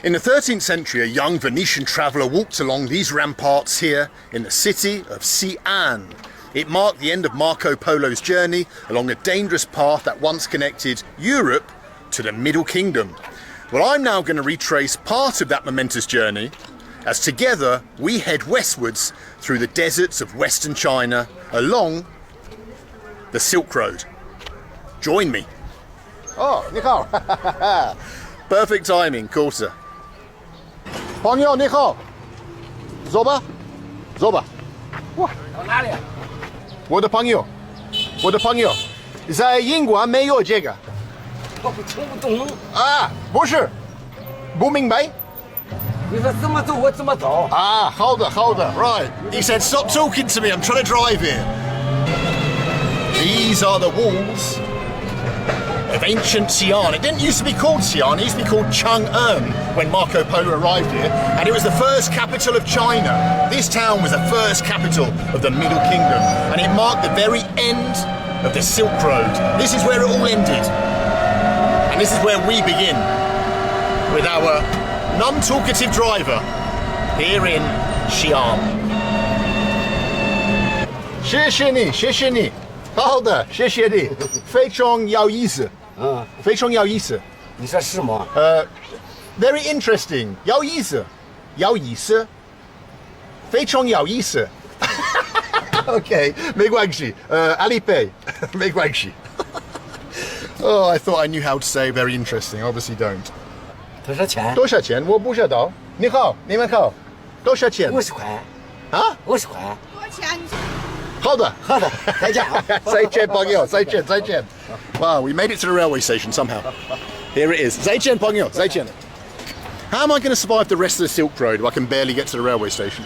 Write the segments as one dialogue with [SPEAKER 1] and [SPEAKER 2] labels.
[SPEAKER 1] In the 13th century, a young Venetian traveller walked along these ramparts here in the city of Xi'an. It marked the end of Marco Polo's journey along a dangerous path that once connected Europe to the Middle Kingdom. Well, I'm now going to retrace part of that momentous journey as together we head westwards through the deserts of Western China along the Silk Road. Join me. Oh, 你好. Perfect timing, quarter. 朋友你好，走吧，走吧。哇，
[SPEAKER 2] 到哪里？
[SPEAKER 1] 我的朋友，在英国没有这个。
[SPEAKER 2] 我听不懂。
[SPEAKER 1] 啊，不是，不明白。
[SPEAKER 2] 你说怎么走我怎么走。
[SPEAKER 1] Ah, hold it. Right. He said, stop talking to me. I'm trying to drive here. These are the walls of ancient Xi'an. It didn't used to be called Xi'an. It used to be called Chang'an when Marco Polo arrived here. And it was the first capital of China. This town was the first capital of the Middle Kingdom. And it marked the very end of the Silk Road. This is where it all ended. And this is where we begin with our non-talkative driver here in Xi'an. 谢谢你，好的，谢谢你，非常有意思，非常有意思。
[SPEAKER 2] 你说是吗
[SPEAKER 1] ？Very interesting，有意思，非常有意思。OK， 没关系，Alipay， 没关系。Oh, I thought I knew how to say very interesting. Obviously don't.
[SPEAKER 2] 多少钱？
[SPEAKER 1] 多少钱？我不知道。你好，你们好。多少钱
[SPEAKER 2] ？50块。
[SPEAKER 1] 啊
[SPEAKER 2] ？50块。
[SPEAKER 3] 多少钱？
[SPEAKER 1] 好的，
[SPEAKER 2] 再见。
[SPEAKER 1] 再见，朋友，再见。Wow, we made it to the railway station somehow. Here it is. 再见，朋友，再见. How am I going to survive the rest of the Silk Road if I can barely get to the railway station?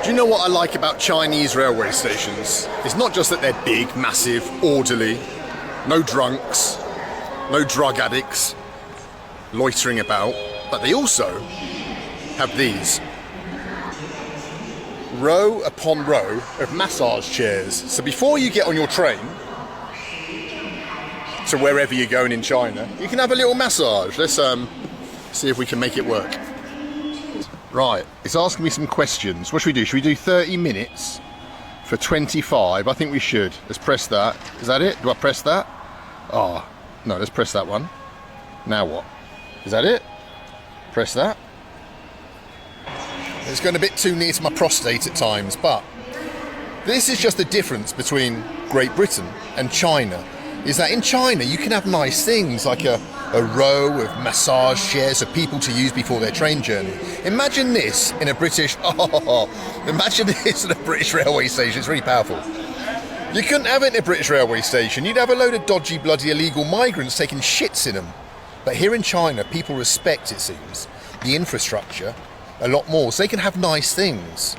[SPEAKER 1] Do you know what I like about Chinese railway stations? It's not just that they're big, massive, orderly, no drunks, no drug addicts loitering about, but they also have these. Row upon row of massage chairs. So before you get on your train to wherever you're going in China, you can have a little massage. Let's see if we can make it work. Right, it's asking me some questions. What should we do? Should we do 30 minutes for 25? I think we should. Let's press that. Is that it? Do I press that? Oh, no, let's press that one. Now what? Is that it? Press that. It's going a bit too near to my prostate at times, but this is just the difference between Great Britain and China, is that in China you can have nice things like a row of massage chairs for people to use before their train journey. Imagine this in a British, imagine this in a British railway station. It's really powerful. You couldn't have it in a British railway station. You'd have a load of dodgy, bloody illegal migrants taking shits in them. But here in China, people respect, it seems, the infrastructure a lot more, so they can have nice things.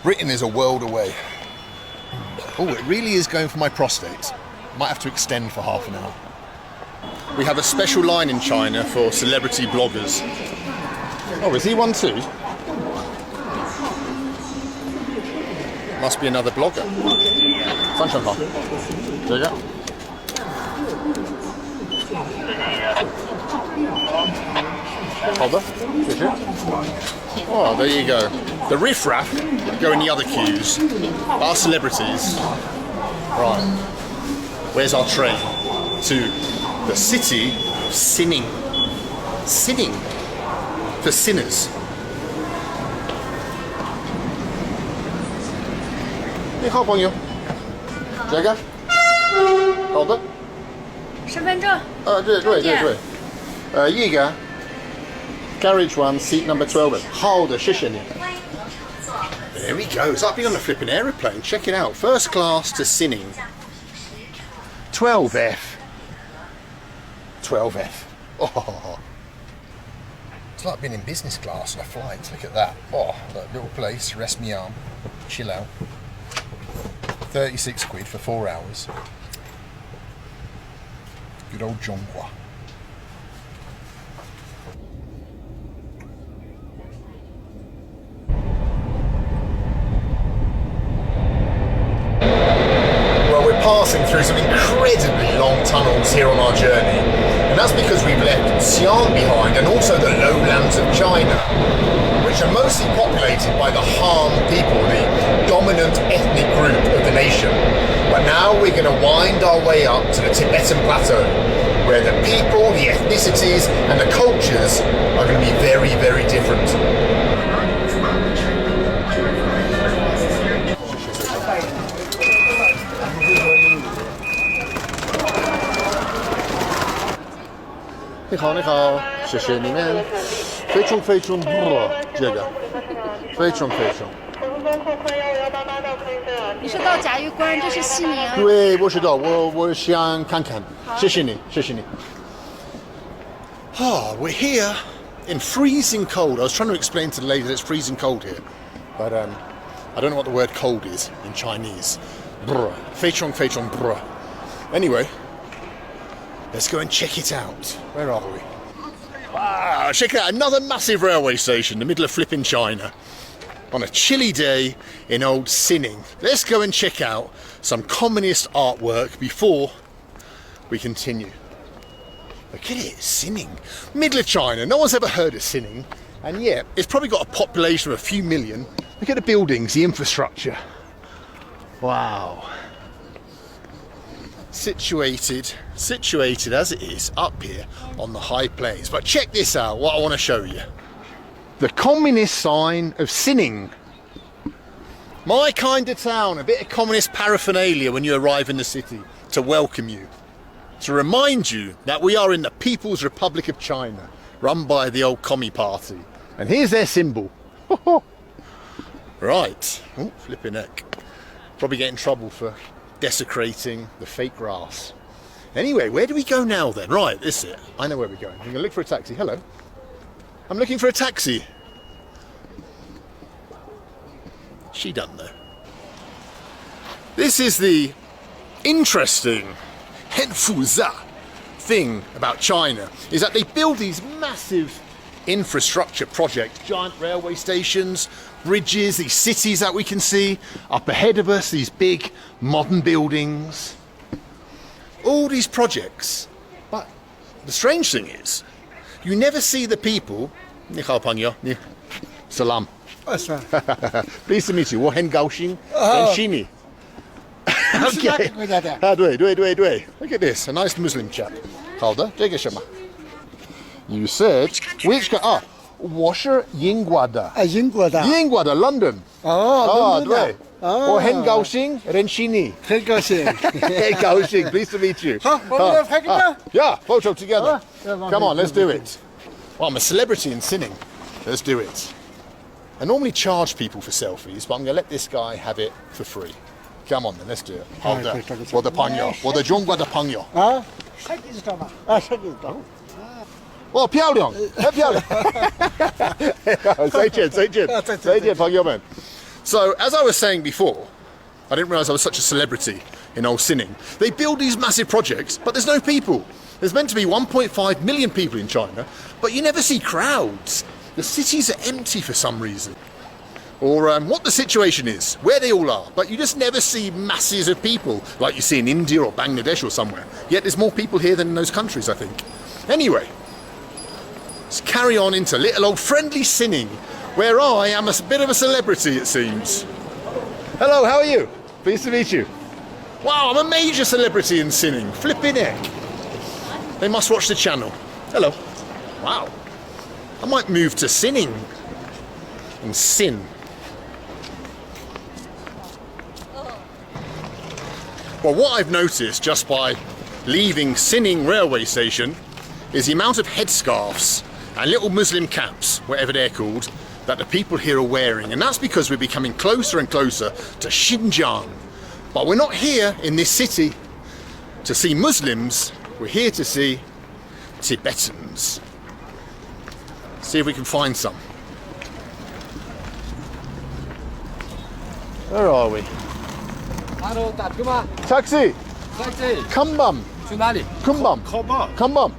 [SPEAKER 1] Britain is a world away. Oh, it really is going for my prostate. Might have to extend for half an hour. We have a special line in China for celebrity bloggers. Oh, is he one too? Must be another blogger. 三成好，这个。好的，谢谢。Oh, there you go. The riffraff go in the other queues. Our celebrities. Right. Where's our train? To the city of sinning. Sinning for sinners. 你好，朋友。这个。好的。
[SPEAKER 3] 身份证。
[SPEAKER 1] 对。一个。Carriage 1, seat number 12. Hold the shish in it. There we go. It's like being on a flipping aeroplane. Check it out. First class to Sinning. 12F. 12F. Oh. It's like being in business class on a flight. Look at that. Oh, that little place. Rest me arm. Chill out. 36 quid for 4 hours. Good old Zhonghua. passing through some incredibly long tunnels here on our journey, and that's because we've left Xi'an behind and also the lowlands of China, which are mostly populated by the Han people, the dominant ethnic group of the nation. But now we're going to wind our way up to the Tibetan Plateau, where the people, the ethnicities and the cultures are going to be very, very different. 你好，你好，谢谢你们，非常非常这个，非常非常。
[SPEAKER 3] 你是到甲玉关，这是西宁。
[SPEAKER 1] 对，我知道，我想看看，谢谢你，谢谢你。We're here in freezing cold. I was trying to explain to the lady that it's freezing cold here, but I don't know what the word cold is in Chinese. 非常非常 Anyway. Let's go and check it out. Where are we? Wow, check it out. Another massive railway station in the middle of flipping China. On a chilly day in old Xining. Let's go and check out some communist artwork before we continue. Look at it, Xining. Middle of China. No one's ever heard of Xining. And yet, it's probably got a population of a few million. Look at the buildings, the infrastructure. Wow. Situated as it is up here on the high plains. But check this out, what I want to show you. The communist sign of Xining. My kind of town, a bit of communist paraphernalia when you arrive in the city to welcome you. To remind you that we are in the People's Republic of China, run by the old commie party. And here's their symbol. Right, oh, flipping heck. Probably get in trouble for desecrating the fake grass. Anyway, where do we go now then? Right, this is it. I know where we're going. We're going to look for a taxi. Hello. I'm looking for a taxi. She done though. This is the interesting Henfuza thing about China, is that they build these massive infrastructure projects, giant railway stations, bridges, these cities that we can see up ahead of us, these big modern buildings, all these projects. But the strange thing is, you never see the people. Ni hao pangyo, ni salam. Pleased to meet you. 我很高兴认识你. Okay. 对. Look at this, a nice Muslim chap. 好的，这个什么? You said which 我是英国的。
[SPEAKER 2] 英国的
[SPEAKER 1] London。对。我很高兴认识你。
[SPEAKER 2] 很高兴。
[SPEAKER 1] 很高兴 Pleased to meet you.
[SPEAKER 2] 好，我们拍个照。
[SPEAKER 1] Yeah, photo together. Come on, let's do it. Well, I'm a celebrity in Xining. Let's do it. I normally charge people for selfies, but I'm going to let this guy have it for free. Come on then, let's do it. 好的，我的朋友，我的中国的朋友。
[SPEAKER 2] 摄影照吧。摄影照。
[SPEAKER 1] 哦，漂亮，很漂亮。再见，朋友们。So, as I was saying before, I didn't realise I was such a celebrity in old Xining. They build these massive projects, but there's no people. There's meant to be 1.5 million people in China, but you never see crowds. The cities are empty for some reason. Or what the situation is, where they all are, but you just never see masses of people like you see in India or Bangladesh or somewhere. Yet there's more people here than in those countries, I think. Anyway, let's carry on into little old friendly Xining, where I am a bit of a celebrity, it seems. Hello, how are you? Pleased to meet you. Wow, I'm a major celebrity in Xining. Flipping heck. They must watch the channel. Hello. Wow. I might move to Xining and sin. Well, what I've noticed just by leaving Xining railway station is the amount of headscarves and little Muslim caps, whatever they're called, that the people here are wearing. And that's because we're becoming closer and closer to Xinjiang. But we're not here in this city to see Muslims, we're here to see Tibetans. See if we can find some. Where are we?
[SPEAKER 2] Hello, 打车吗
[SPEAKER 1] Taxi!
[SPEAKER 2] ？Taxi。
[SPEAKER 1] Kumbum!
[SPEAKER 2] 去哪里
[SPEAKER 1] Kumbum!
[SPEAKER 4] 靠坝，
[SPEAKER 1] Kumbum!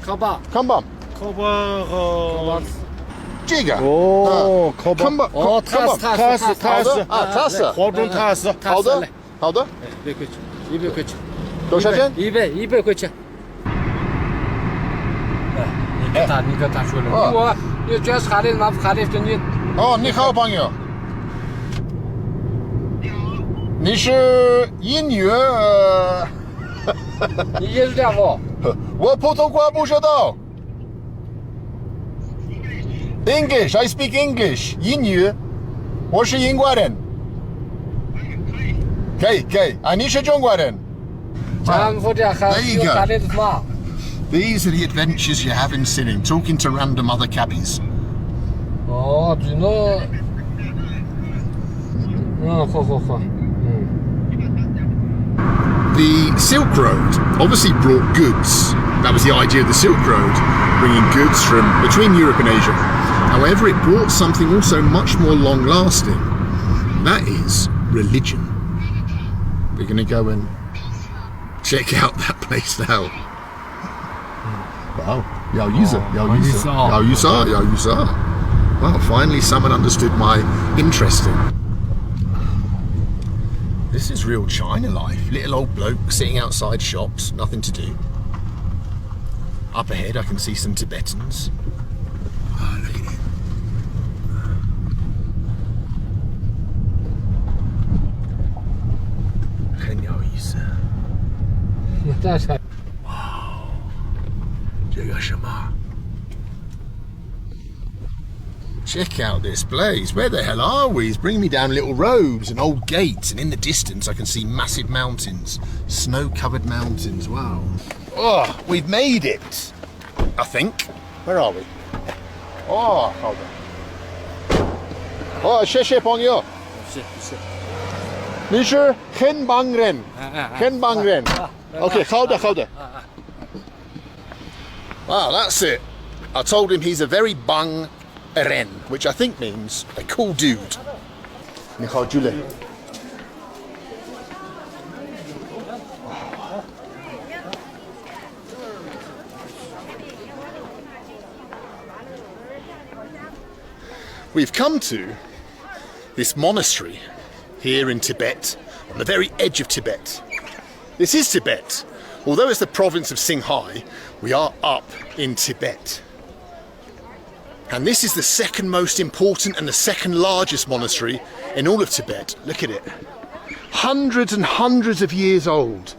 [SPEAKER 2] 靠坝。
[SPEAKER 1] Kumbum!
[SPEAKER 4] 靠坝和
[SPEAKER 1] 这个
[SPEAKER 4] 哦，靠坝
[SPEAKER 1] Kumbum!
[SPEAKER 2] 哦，
[SPEAKER 4] 踏实
[SPEAKER 1] 好的啊，踏实。
[SPEAKER 4] 黄忠踏实，
[SPEAKER 1] 好的，好的。
[SPEAKER 2] 别客气。100块钱。
[SPEAKER 4] 多少钱？
[SPEAKER 2] 100块钱。你跟他说了，我你觉得卡的吗？不卡的给你。
[SPEAKER 4] 哦，你好，朋友。你是英语？
[SPEAKER 2] 你也是这样不？
[SPEAKER 4] 我普通话不知道。English, I speak English. 英语，我是英国人。可以。啊，你是中国人。
[SPEAKER 2] 咱们这还
[SPEAKER 1] There you go.
[SPEAKER 2] 卡的什么？
[SPEAKER 1] These are the adventures you have in sitting, talking to random other cabbies.
[SPEAKER 2] 哦，只能，好。
[SPEAKER 1] The Silk Road obviously brought goods. That was the idea of the Silk Road, bringing goods from between Europe and Asia. However, it brought something also much more long-lasting. That is religion. We're going to go and check out that place now. Wow, 有意思. Well, finally someone understood my interesting. This is real China life. Little old bloke sitting outside shops, nothing to do. Up ahead I can see some Tibetans. Oh, look at it. Wow. 这个什么? Check out this place. Where the hell are we? He's bringing me down little roads and old gates, and in the distance I can see massive mountains. Snow-covered mountains. Wow. Oh, we've made it. I think. Where are we? Oh, hold on.
[SPEAKER 4] Oh, 谢谢朋友。
[SPEAKER 2] 是。
[SPEAKER 4] 你是很棒人。Okay, 好的。
[SPEAKER 1] Wow, that's it. I told him he's a very bang ren, which I think means a cool dude.
[SPEAKER 4] 你好，Julie。
[SPEAKER 1] We've come to this monastery here in Tibet, on the very edge of Tibet. This is Tibet. Although it's the province of Qinghai, we are up in Tibet. And this is the second most important and the second largest monastery in all of Tibet. Look at it. Hundreds and hundreds of years old.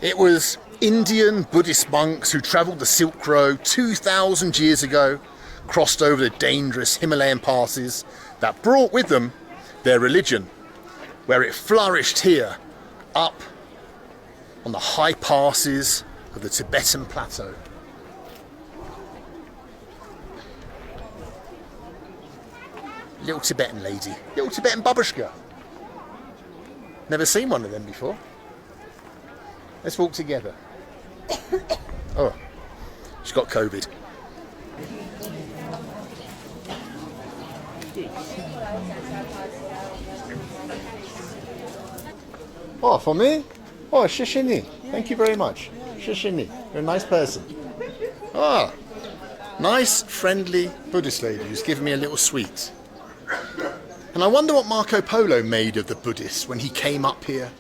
[SPEAKER 1] It was Indian Buddhist monks who travelled the Silk Road 2,000 years ago, crossed over the dangerous Himalayan passes that brought with them their religion, where it flourished here, up on the high passes of the Tibetan plateau. Little Tibetan lady, little Tibetan babushka. Never seen one of them before. Let's walk together. Oh, she's got COVID. Oh, for me? Oh, shishini. Thank you very much. Shishini. You're a nice person. Ah, nice, friendly Buddhist lady who's given me a little sweet. And I wonder what Marco Polo made of the Buddhists when he came up here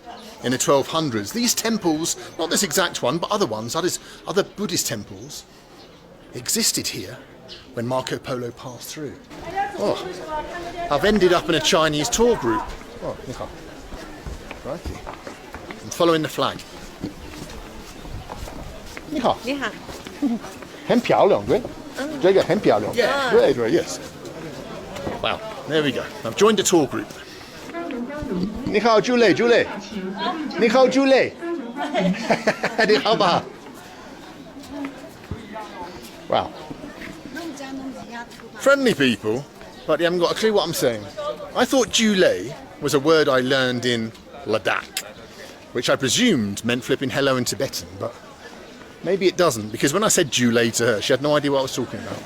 [SPEAKER 1] in the 1200s. These temples, not this exact one, but other ones, other Buddhist temples, existed here when Marco Polo passed through. Oh, I've ended up in a Chinese tour group. Oh, righty. I'm following the flag.
[SPEAKER 4] 你好。
[SPEAKER 5] 你好。
[SPEAKER 4] 很漂亮，对？这个很漂亮。
[SPEAKER 1] Yeah.
[SPEAKER 4] Right, yes.
[SPEAKER 1] Wow, there we go. I've joined a tour group.
[SPEAKER 4] 你好，Julie。你好，Julie。你好吧？
[SPEAKER 1] Wow. Friendly people, but they haven't got a clue what I'm saying. I thought Jule was a word I learned in Ladakh, which I presumed meant flipping hello in Tibetan, but maybe it doesn't, because when I said Jule to her, she had no idea what I was talking about.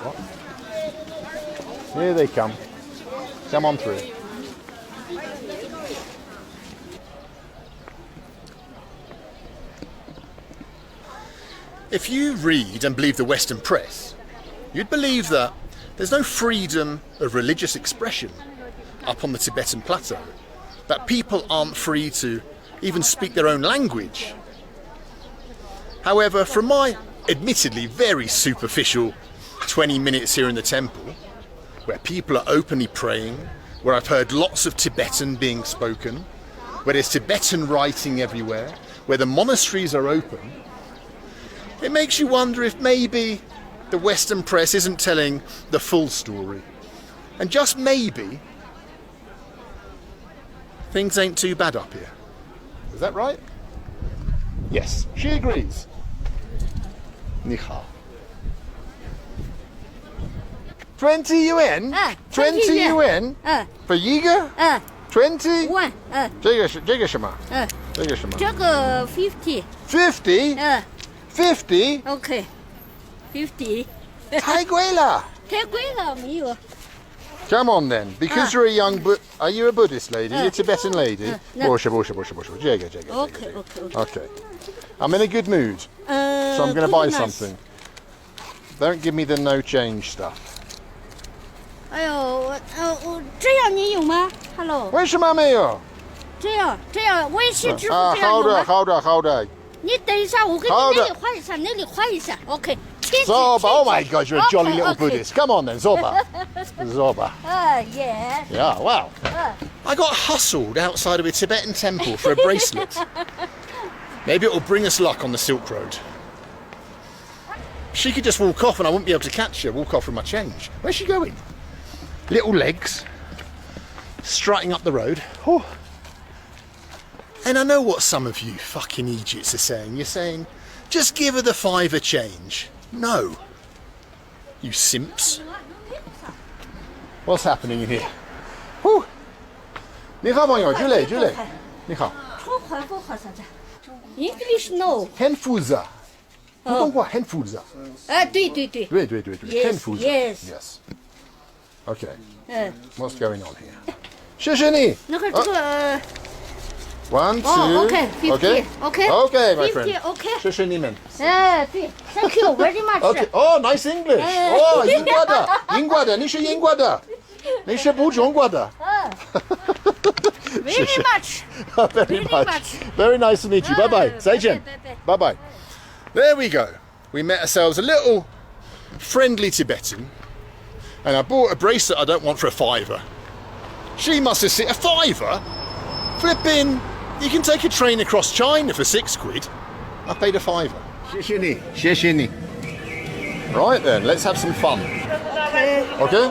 [SPEAKER 1] What?
[SPEAKER 4] Here they come. Come on through.
[SPEAKER 1] If you read and believe the Western press, you'd believe that there's no freedom of religious expression up on the Tibetan plateau, that people aren't free to even speak their own language. However, from my admittedly very superficial 20 minutes here in the temple, where people are openly praying, where I've heard lots of Tibetan being spoken, where there's Tibetan writing everywhere, where the monasteries are open, it makes you wonder if maybe the Western press isn't telling the full story. And just maybe, things ain't too bad up here. Is that right? Yes, she agrees. 你好。20 yuan? 20 yuan? For 一个？20?
[SPEAKER 3] One.
[SPEAKER 1] 这个什么？这个什么？
[SPEAKER 3] 这个 50.
[SPEAKER 1] 50? 50?
[SPEAKER 3] OK. 50.
[SPEAKER 1] 太贵了。
[SPEAKER 3] 太贵了，没有。
[SPEAKER 1] Come on then, because you're a young are you a Buddhist lady? You're a Tibetan lady?
[SPEAKER 3] no.
[SPEAKER 1] 不是。这个。
[SPEAKER 3] OK.
[SPEAKER 1] Okay. I'm in a good mood, so I'm going to buy something. Don't give me the no change stuff.
[SPEAKER 3] 哎呦，我这样你有吗 ？Hello。
[SPEAKER 1] 为什么没有？
[SPEAKER 3] 这样，微信支付这样
[SPEAKER 1] 好
[SPEAKER 3] 有吗？
[SPEAKER 1] 好的。
[SPEAKER 3] 你等一下，我给你那里换一下，那里换一下。OK。
[SPEAKER 1] Zoba, oh my God, you're a jolly little Buddhist. Come on then, Zoba.
[SPEAKER 3] Yeah.
[SPEAKER 1] Yeah, wow. I got hustled outside of a Tibetan temple for a bracelet. Maybe it'll bring us luck on the Silk Road. She could just walk off and I wouldn't be able to catch her, walk off with my change. Where's she going? Little legs, strutting up the road. Oh. And I know what some of you fucking Egypts are saying. You're saying, just give her the $5 change. No. You simps. What's happening in here? Whew. 你好朋友，这里。你好。
[SPEAKER 3] English no.
[SPEAKER 1] Henfuza. 普通话 Henfuza.
[SPEAKER 3] 对。
[SPEAKER 1] 对
[SPEAKER 3] Yes,
[SPEAKER 1] Henfuza.
[SPEAKER 3] yes.
[SPEAKER 1] Yes. Okay. What's going on here? 谢谢你。
[SPEAKER 3] 那个这个。
[SPEAKER 1] 1, 2.
[SPEAKER 3] Okay. 50. Okay.
[SPEAKER 1] Okay, my
[SPEAKER 3] 50.
[SPEAKER 1] friend.
[SPEAKER 3] Okay.
[SPEAKER 1] 谢谢你们。
[SPEAKER 3] 对 ，Thank you very much.
[SPEAKER 1] Okay. Oh, nice English. 英国的，你是英国的，你是不中国的。
[SPEAKER 3] Very much.
[SPEAKER 1] Very much. Very nice to meet you. Bye bye. 再见。Bye bye. There we go. We met ourselves a little friendly Tibetan, and I bought a bracelet I don't want for a $5. She must have seen a $5. Flipping. You can take a train across China for £6. I paid a $5. 谢谢你. Right then, let's have some fun. Okay?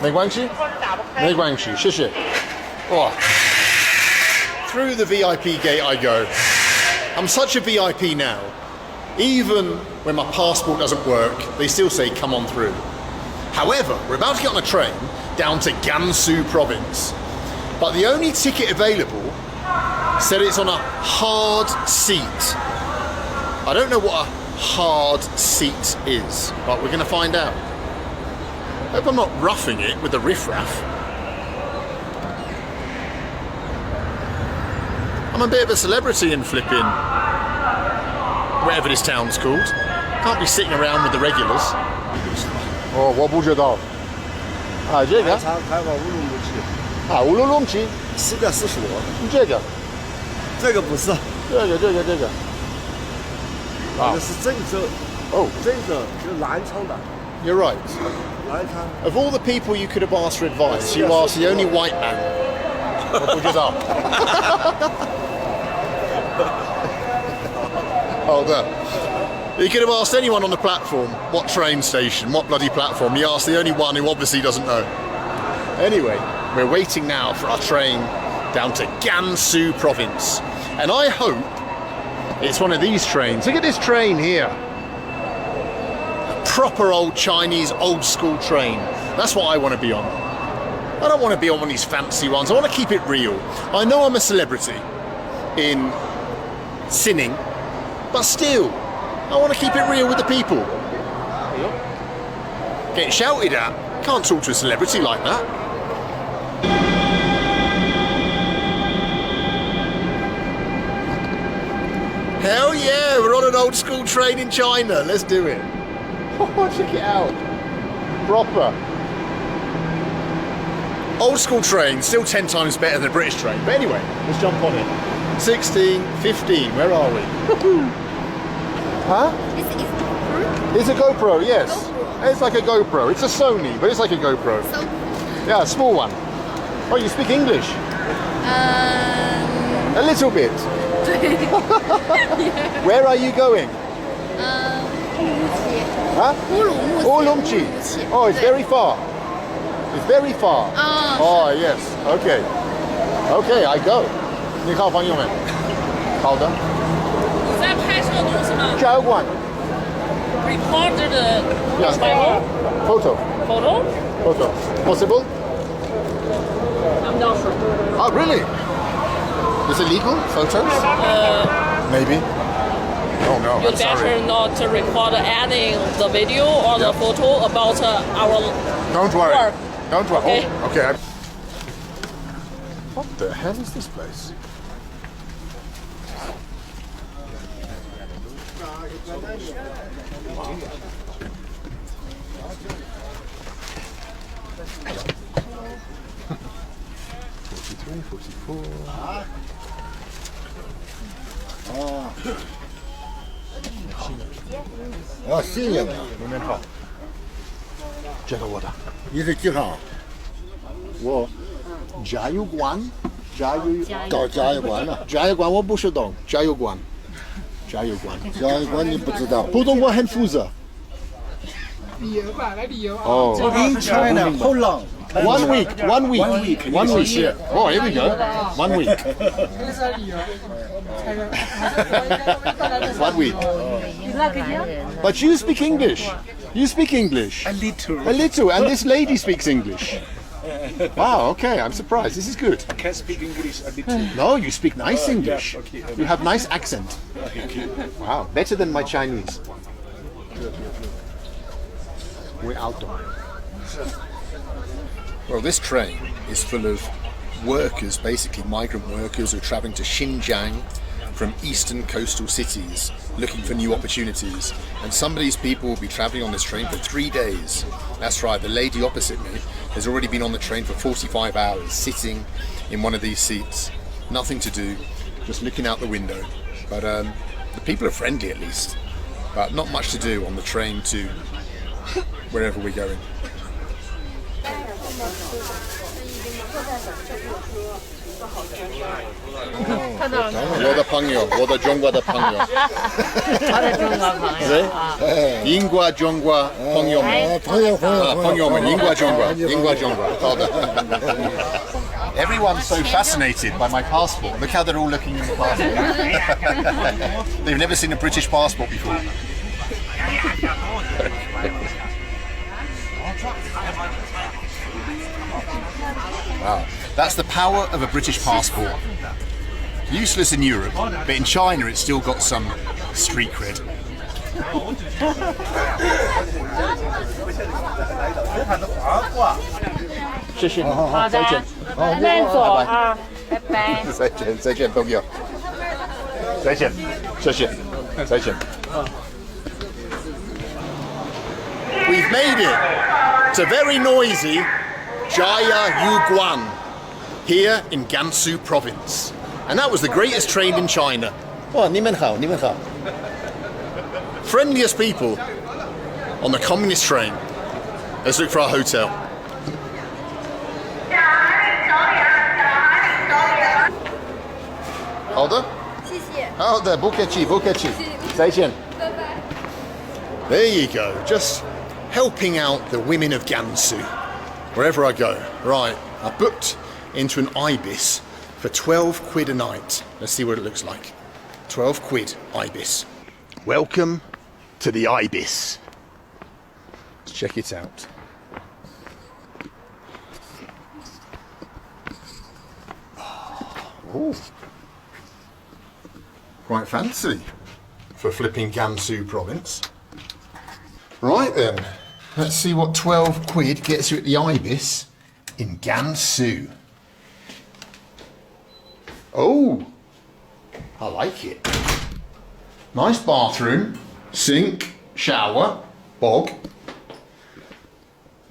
[SPEAKER 1] 没关系，谢谢. Oh. Through the VIP gate I go. I'm such a VIP now. Even when my passport doesn't work, they still say come on through. However, we're about to get on a train down to Gansu province. But the only ticket available said it's on a hard seat. I don't know what a hard seat is, but we're going to find out. Hope I'm not roughing it with the riffraff. I'm a bit of a celebrity in flipping whatever this town's called. Can't be sitting around with the regulars. Oh, 我不知道。这个？
[SPEAKER 5] 开往乌鲁木齐。
[SPEAKER 1] 乌鲁木齐。
[SPEAKER 5] 4个45。
[SPEAKER 1] 这个
[SPEAKER 5] 不是。
[SPEAKER 1] 这个。
[SPEAKER 5] 这是郑州。
[SPEAKER 1] Oh.
[SPEAKER 5] 郑州就是南昌的。
[SPEAKER 1] You're right.
[SPEAKER 5] 南昌。
[SPEAKER 1] Of all the people you could have asked for advice, you asked the only white man. 我不知道。Hold up. You could have asked anyone on the platform what train station, what bloody platform. You asked the only one who obviously doesn't know. Anyway, we're waiting now for our train down to Gansu province. And I hope it's one of these trains. Look at this train here. A proper old Chinese old school train. That's what I want to be on. I don't want to be on one of these fancy ones. I want to keep it real. I know I'm a celebrity in sinning, but still, I want to keep it real with the people. Getting shouted at. Can't talk to a celebrity like that. Hell yeah, we're on an old school train in China. Let's do it. Oh, check it out.
[SPEAKER 4] Proper.
[SPEAKER 1] Old school train, still 10 times better than a British train. But anyway, let's jump on it. 16, 15, where are we? Huh? It's a GoPro, yes.
[SPEAKER 3] GoPro.
[SPEAKER 1] It's like a GoPro. It's a Sony, but it's like a GoPro.
[SPEAKER 3] So,
[SPEAKER 1] Yeah, a small one. Oh, you speak English? A little bit. Where are you going?
[SPEAKER 3] 乌鲁木齐。
[SPEAKER 1] Huh? Ulumchi. Oh, it's very far. It's very far. Oh, yes. Okay. Okay, I go. 你好，朋友们。好的。
[SPEAKER 6] 你在拍摄东西吗
[SPEAKER 1] 加油馆。
[SPEAKER 6] ？Recorded
[SPEAKER 1] Yes. Photo.
[SPEAKER 6] photo?
[SPEAKER 1] Possible?
[SPEAKER 6] I'm not sure.
[SPEAKER 1] Oh, really? Is it legal? Photos? Maybe. Oh no,
[SPEAKER 6] You
[SPEAKER 1] I'm sorry.
[SPEAKER 6] better not record any the video or the photo about our
[SPEAKER 1] Don't worry.
[SPEAKER 6] work.
[SPEAKER 1] Don't worry.
[SPEAKER 6] Okay.
[SPEAKER 1] Oh, okay. What the hell is this place?
[SPEAKER 4] Oh, 新颖啊！
[SPEAKER 1] 你们好。这个我的。
[SPEAKER 4] 你是几号？
[SPEAKER 1] 我加油馆，
[SPEAKER 4] 到加油馆了。
[SPEAKER 1] 加油馆我不是懂，加油馆
[SPEAKER 4] 加油馆你不知道。
[SPEAKER 1] 普通话很复杂。哦
[SPEAKER 5] In China, how long?
[SPEAKER 1] One week. Yeah. Oh, here we go. 1 week. 1 week. But you speak English. You speak English.
[SPEAKER 5] A little.
[SPEAKER 1] A little, and this lady speaks English. Wow, okay, I'm surprised. This is good.
[SPEAKER 5] I can speak English a little.
[SPEAKER 1] No, you speak nice English.
[SPEAKER 5] okay.
[SPEAKER 1] You have nice accent. Wow, better than my Chinese. We're outdoor. Well, this train is full of workers, basically migrant workers who are travelling to Xinjiang from eastern coastal cities looking for new opportunities. And some of these people will be travelling on this train for 3 days. That's right, the lady opposite me has already been on the train for 45 hours, sitting in one of these seats. Nothing to do, just looking out the window. But the people are friendly at least. But not much to do on the train to wherever we're going. 我的朋友，我的中国的朋友。
[SPEAKER 6] 他的中国朋友。
[SPEAKER 1] 对，英国中国朋友们，朋友们，英国中国，好的。Everyone's so fascinated by my passport. Look how they're all looking in the passport. They've never seen a British passport before. Wow, that's the power of a British passport. Useless in Europe, but in China it's still got some street cred. 谢谢你，
[SPEAKER 6] 好的，
[SPEAKER 1] 再见，
[SPEAKER 6] 慢走啊，拜拜。
[SPEAKER 1] 再见，朋友，再见，谢谢，再见。We've made it to very noisy Jiayuguan here in Gansu province. And that was the greatest train in China. Oh, 你们好，你们好。Friendliest people on the communist train. Let's look for our hotel. 好的，
[SPEAKER 3] 谢谢。
[SPEAKER 1] 好的，不客气，不客气。再见。
[SPEAKER 3] 拜拜。
[SPEAKER 1] There you go, just helping out the women of Gansu wherever I go. Right, I booked into an ibis for 12 quid a night. Let's see what it looks like. 12 quid ibis. Welcome to the ibis. Let's check it out. Oh, quite fancy for flipping Gansu province. Right then, let's see what 12 quid gets you at the ibis in Gansu. Oh, I like it. Nice bathroom, sink, shower, bog.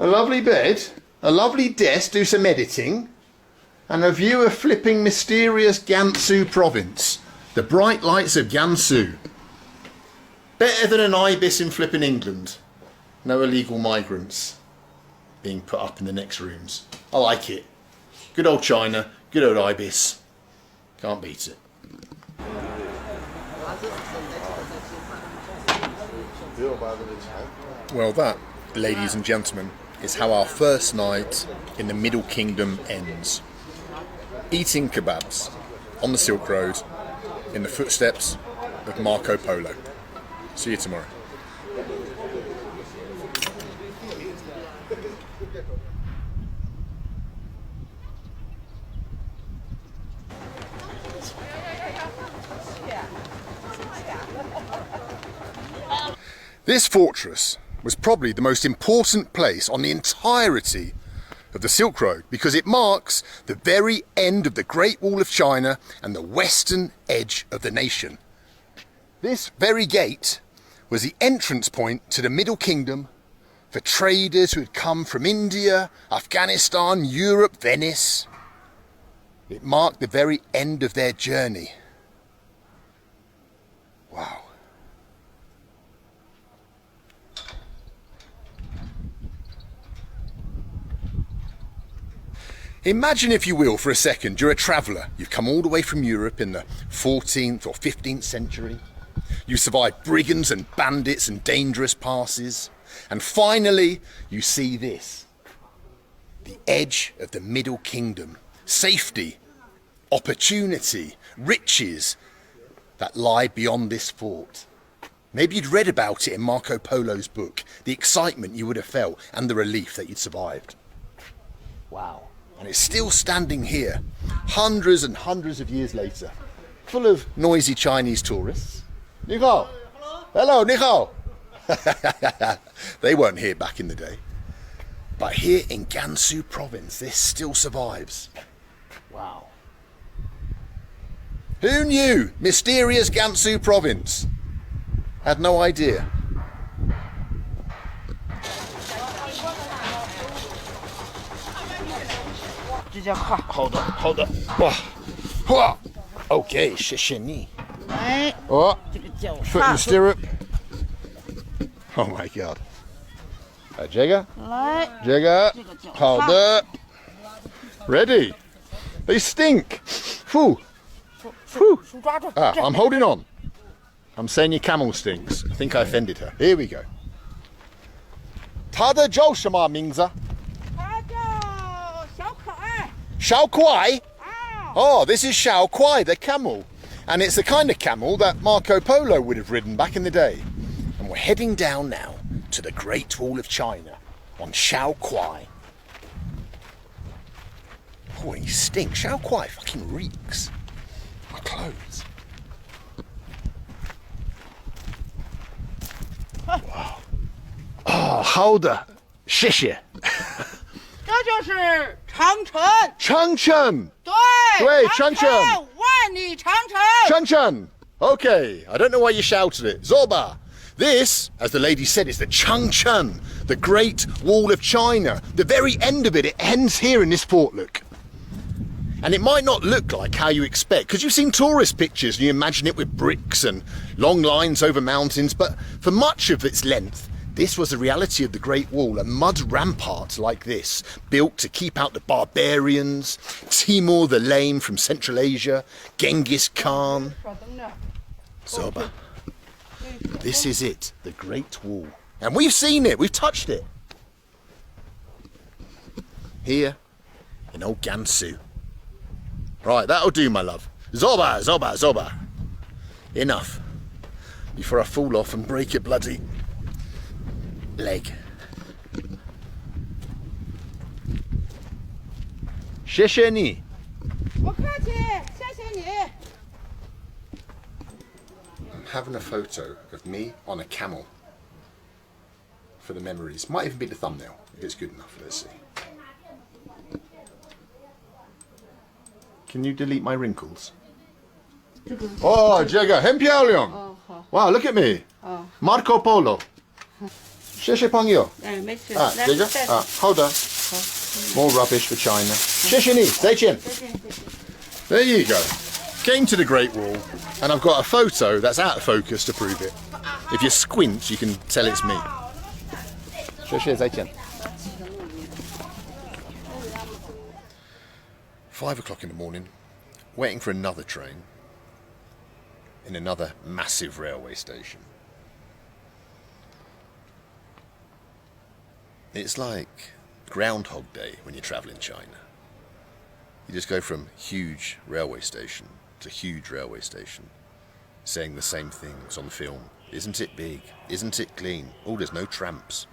[SPEAKER 1] A lovely bed, a lovely desk, do some editing, and a view of flipping mysterious Gansu province. The bright lights of Gansu. Better than an ibis in flipping England. No illegal migrants being put up in the next rooms. I like it. Good old China, good old ibis. Can't beat it. Well, that, ladies and gentlemen, is how our first night in the Middle Kingdom ends. Eating kebabs on the Silk Road in the footsteps of Marco Polo. See you tomorrow. This fortress was probably the most important place on the entirety of the Silk Road because it marks the very end of the Great Wall of China and the western edge of the nation. This very gate was the entrance point to the Middle Kingdom for traders who had come from India, Afghanistan, Europe, Venice. It marked the very end of their journey. Wow. Imagine, if you will, for a second, you're a traveller. You've come all the way from Europe in the 14th or 15th century. You survived brigands and bandits and dangerous passes. And finally, you see this. The edge of the Middle Kingdom. Safety, opportunity, riches that lie beyond this fort. Maybe you'd read about it in Marco Polo's book, the excitement you would have felt and the relief that you'd survived. Wow. And it's still standing here, hundreds and hundreds of years later, full of noisy Chinese tourists. Ni hao. Hello, ni hao. They weren't here back in the day. But here in Gansu province, this still survives. Wow. Who knew? Mysterious Gansu province. Had no idea. Hold up. Wow. Okay, 谢谢你. Oh, foot in the stirrup. Oh my god. Jagger. Hold up. Ready. They stink. Phew. I'm holding on. I'm saying your camel stinks. I think I offended her. Here we go. 他的叫什么名字? Xiao Kuai? Oh, this is Xiao Kuai, the camel. And it's the kind of camel that Marco Polo would have ridden back in the day. And we're heading down now to the Great Wall of China on Xiao Kuai. Oh, he stinks. Xiao Kuai fucking reeks. My clothes. Wow. Oh, hold up. 谢谢。
[SPEAKER 7] 这就是长城。
[SPEAKER 1] 长城。
[SPEAKER 7] 对，
[SPEAKER 1] 长城。
[SPEAKER 7] 万里长城。
[SPEAKER 1] 长城. Okay, I don't know why you shouted it. Zoba. This, as the lady said, is the Changchun, the Great Wall of China. The very end of it, it ends here in this fort, look. And it might not look like how you expect, because you've seen tourist pictures and you imagine it with bricks and long lines over mountains, but for much of its length, this was the reality of the Great Wall, a mud rampart like this, built to keep out the barbarians, Timur the Lame from Central Asia, Genghis Khan. Zoba. This is it, the Great Wall. And we've seen it, we've touched it. Here in old Gansu. Right, that'll do, my love. Zoba. Enough. Before I fall off and break your bloody leg. 谢谢你。
[SPEAKER 7] 不客气，谢谢你。
[SPEAKER 1] I'm having a photo of me on a camel for the memories. Might even be the thumbnail if it's good enough. Let's see. Can you delete my wrinkles? Oh, Jagger, 很漂亮. Wow, look at me. Marco Polo.
[SPEAKER 4] 谢谢朋友。
[SPEAKER 3] 哎，没事。
[SPEAKER 4] 啊，这个啊，好的。More rubbish for China. 谢谢你，再见。
[SPEAKER 1] There you go. Came to the Great Wall, and I've got a photo that's out of focus to prove it. If you squint, you can tell it's me.
[SPEAKER 4] 谢谢，再见。
[SPEAKER 1] 5 o'clock in the morning, waiting for another train in another massive railway station. It's like Groundhog Day when you travel in China. You just go from huge railway station to huge railway station, saying the same things on film. Isn't it big? Isn't it clean? Oh, there's no tramps.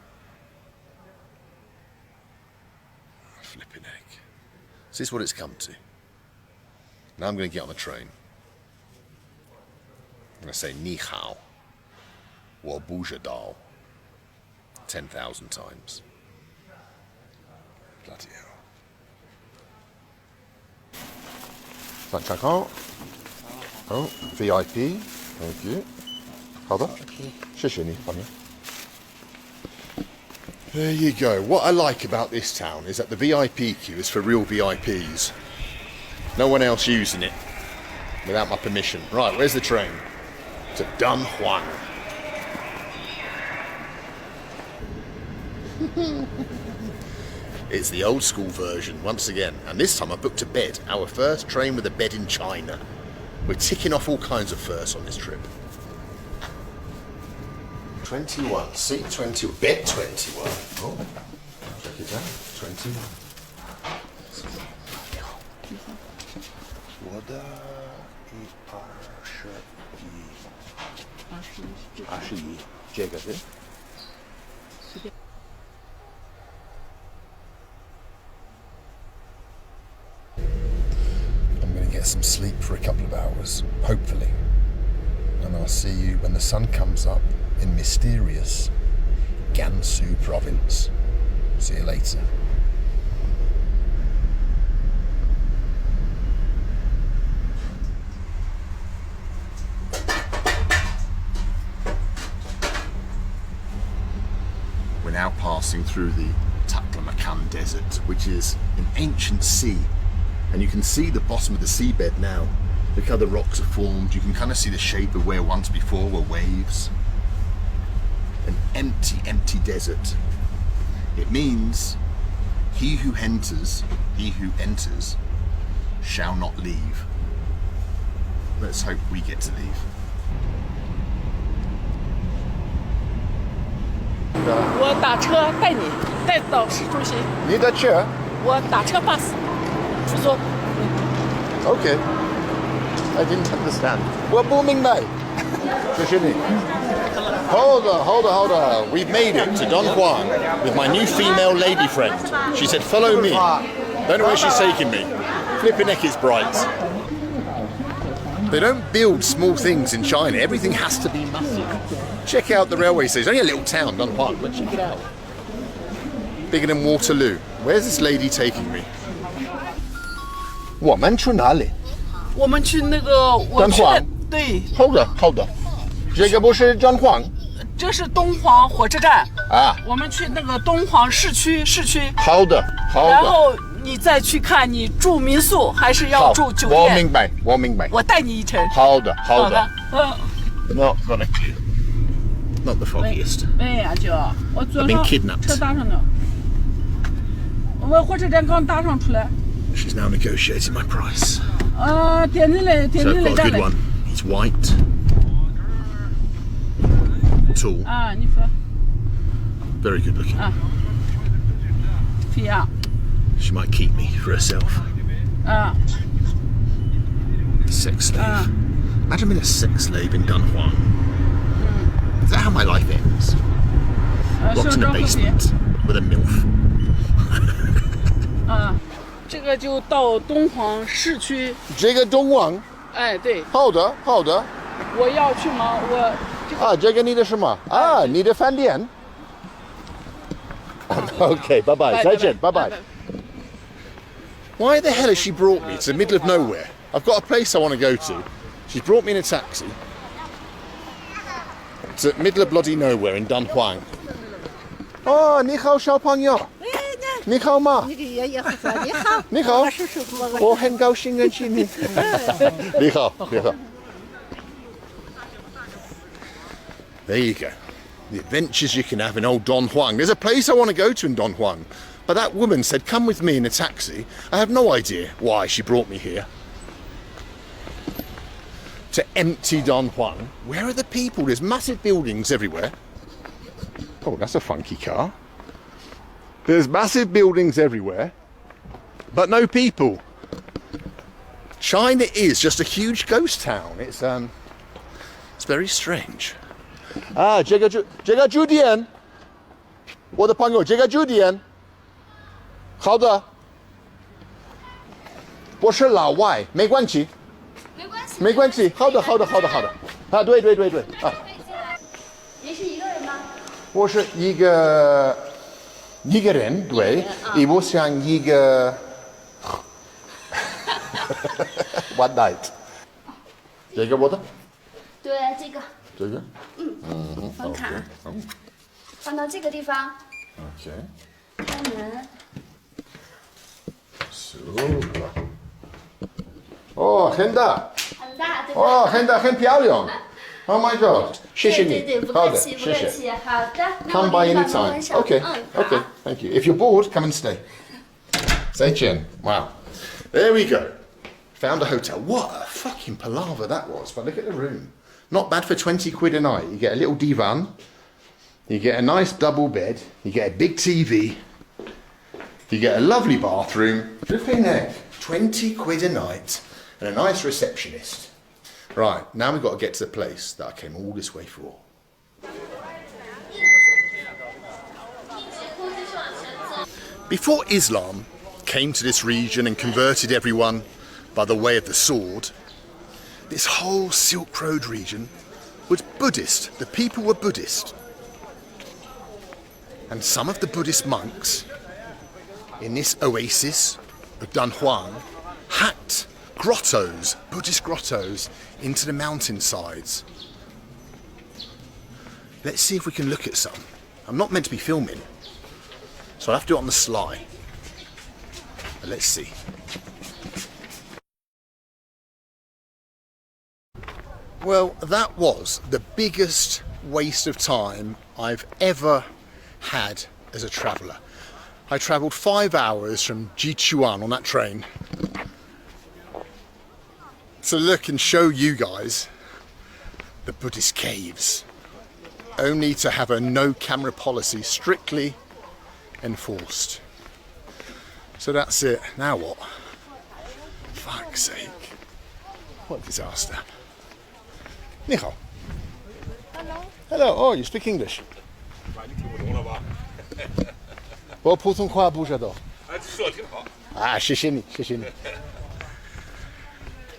[SPEAKER 1] Flipping egg. Is this what it's come to? Now I'm going to get on the train. I'm going to say Ni Hao, or Bujadal, 10,000 times. Bloody hell.
[SPEAKER 4] 350. Oh, VIP. Thank you. 好的，谢谢你，朋友。
[SPEAKER 1] There you go. What I like about this town is that the VIP queue is for real VIPs. No one else using it without my permission. Right, where's the train? To Dunhuang. It's the old school version once again, and this time I booked a bed. Our first train with a bed in China. We're ticking off all kinds of firsts on this trip. 21, seat 21, bed 21. Oh, check it out, 21. 我的21，这个是。I'm going to get some sleep for a couple of hours, hopefully. And I'll see you when the sun comes up in mysterious Gansu province. See you later. We're now passing through the Taklamakan Desert, which is an ancient sea. And you can see the bottom of the seabed now. Look how the rocks are formed. You can kind of see the shape of where once before were waves. An empty, empty desert. It means he who enters shall not leave. Let's hope we get to leave.
[SPEAKER 6] 我打车带你带到市中心。
[SPEAKER 4] 你的车？
[SPEAKER 6] 我打车 bus， 出租。
[SPEAKER 4] Okay. I didn't understand. 我不明白。谢谢你。
[SPEAKER 1] Hold on. We've made it to Dunhuang with my new female lady friend. She said, follow me. Don't know where she's taking me. Flipping heck, it's bright. They don't build small things in China. Everything has to be massive. Check out the railway station. It's only a little town, Dunhuang, but check it out. Bigger than Waterloo. Where's this lady taking me?
[SPEAKER 4] 我们去哪里？
[SPEAKER 6] 我们去那个我去的对，
[SPEAKER 4] 好的。这个不是敦煌。
[SPEAKER 6] 这是东煌火车站
[SPEAKER 4] 啊。
[SPEAKER 6] 我们去那个东煌市区。
[SPEAKER 4] 好的。
[SPEAKER 6] 然后你再去看你住民宿还是要住酒店。
[SPEAKER 4] 我明白。
[SPEAKER 6] 我带你一程。
[SPEAKER 4] 好的。
[SPEAKER 1] Not got a clue. Not the foggiest.
[SPEAKER 6] 哎呀，就我坐
[SPEAKER 1] I've been kidnapped.
[SPEAKER 6] 车搭上的，我火车站刚搭上出来。
[SPEAKER 1] She's now negotiating my price.
[SPEAKER 6] 点进来
[SPEAKER 1] So I've got a
[SPEAKER 6] 站
[SPEAKER 1] good
[SPEAKER 6] 来。
[SPEAKER 1] one. He's white. Tall.
[SPEAKER 6] 你说。
[SPEAKER 1] Very good looking.
[SPEAKER 6] 飞呀。
[SPEAKER 1] She might keep me for herself. Sex slave. Imagine being a sex slave in Dunhuang. Is that how my life ends? Locked in a basement with a MILF.
[SPEAKER 6] 这个就到东煌市区。
[SPEAKER 4] 这个东煌。
[SPEAKER 6] 哎，对。
[SPEAKER 4] 好的。
[SPEAKER 6] 我要去吗？
[SPEAKER 4] 这个你的什么？你的饭店。Okay, bye. 再见，拜拜。
[SPEAKER 1] Why the hell has she brought me to the middle of nowhere? I've got a place I want to go to. She's brought me in a taxi to middle of bloody nowhere in Dunhuang.
[SPEAKER 4] 哦，你好，小朋友。你好吗？
[SPEAKER 3] 那个也会说你好，
[SPEAKER 4] 你好，
[SPEAKER 3] 我是叔叔，
[SPEAKER 4] 我很高兴认识你。你好，你好。There you go. The adventures you can have in old Don Juan. There's a place I want to go to in Don Juan, but that woman said, come with me in a taxi. I have no idea why she brought me here. To empty Don Juan. Where are the people? There's massive buildings everywhere. Oh, that's a funky car. There's massive buildings everywhere, but no people. China is just a huge ghost town. It's very strange. 这个酒店，我的朋友，这个酒店，好的，我是老外，没关系，没关系，好的，啊，对，啊。
[SPEAKER 3] 您是一个人吗？
[SPEAKER 4] 我是一个人，对，我想一个 one night。这个我的？
[SPEAKER 3] 对，这个。
[SPEAKER 4] 这个？
[SPEAKER 3] 放卡，放到这个地方。
[SPEAKER 4] OK。
[SPEAKER 3] 开门。
[SPEAKER 4] Super。哦，很大。
[SPEAKER 3] 很大，对吧？
[SPEAKER 4] 哦，很漂亮。Oh my God！ 谢谢你。
[SPEAKER 3] 对，不客气，不客气。好的。
[SPEAKER 4] Come by any time. Okay. Thank you. If you're bored, come and stay. Say Jen. Wow. There we go. Found a hotel. What a fucking palaver that was. But look at the room. Not bad for 20 quid a night. You get a little divan. You get a nice double bed. You get a big TV. You get a lovely bathroom. Flipping heck. 20 quid a night. And a nice receptionist. Right, now we've got to get to the place that I came all this way for. Before Islam came to this region and converted everyone by the way of the sword, this whole Silk Road region was Buddhist. The people were Buddhist. And some of the Buddhist monks in this oasis of Don Juan hacked grottos, Buddhist grottos, into the mountainsides. Let's see if we can look at some. I'm not meant to be filming, so I'll have to do it on the sly. But let's see. Well, that was the biggest waste of time I've ever had as a traveller. I travelled 5 hours from Jichuan on that train to look and show you guys the Buddhist caves, only to have a no camera policy strictly enforced. So that's it. Now what? Fuck's sake. What a disaster. 你好。Hello. Oh, you speak English. 我普通话不知道。
[SPEAKER 5] 说得挺好。
[SPEAKER 4] 谢谢你。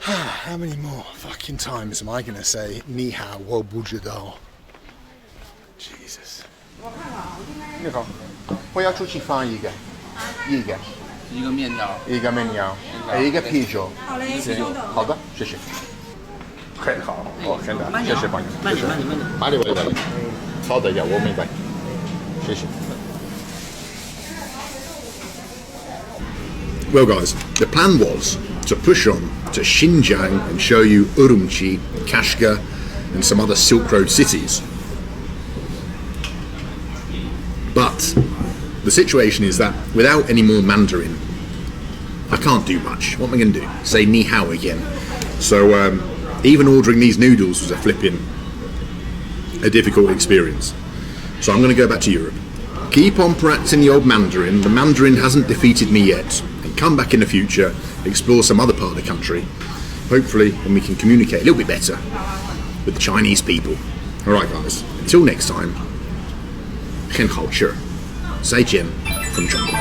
[SPEAKER 4] How many more fucking times am I going to say 你好，我不知道 Jesus. 你好，我要出去放一个面条，一个啤酒。好嘞，好的，谢谢。很好，很好，谢谢朋友。慢点。好的呀，我明白，谢谢。Well, guys, the plan was to push on to Xinjiang and show you Urumqi, Kashgar, and some other Silk Road cities. But the situation is that without any more Mandarin, I can't do much. What am I going to do? Say ni hao again. So even ordering these noodles was a difficult experience. So I'm going to go back to Europe. Keep on practicing the old Mandarin. The Mandarin hasn't defeated me yet. And come back in the future, explore some other part of the country. Hopefully, and we can communicate a little bit better with the Chinese people. Alright guys, until next time, 很好吃，再见 from China.